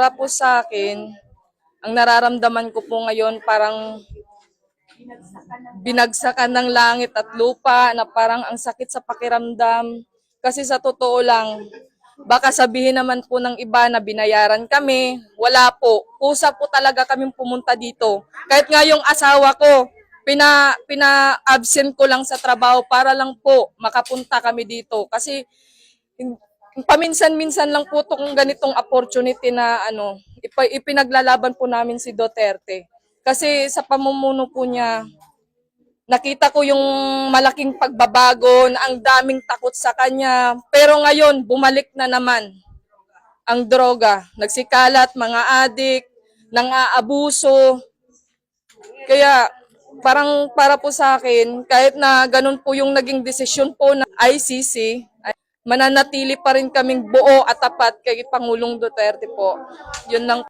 Para po sa akin, ang nararamdaman ko po ngayon parang binagsakan ng langit at lupa na parang ang sakit sa pakiramdam. Kasi sa totoo lang, baka sabihin naman po ng iba na binayaran kami. Wala po. Kusa po talaga kaming pumunta dito. Kahit nga yung asawa ko, pina-absent ko lang sa trabaho para lang po makapunta kami dito. Kasi paminsan-minsan lang po itong ganitong opportunity na ipinaglalaban po namin si Duterte. Kasi sa pamumuno po niya, nakita ko yung malaking pagbabago na ang daming takot sa kanya. Pero ngayon, bumalik na naman ang droga. Nagsikalat, mga adik, nang-aabuso. Kaya parang para po sa akin, kahit na ganun po yung naging desisyon po ng ICC, mananatili pa rin kaming buo at tapat kay Pangulong Duterte po. Yun lang.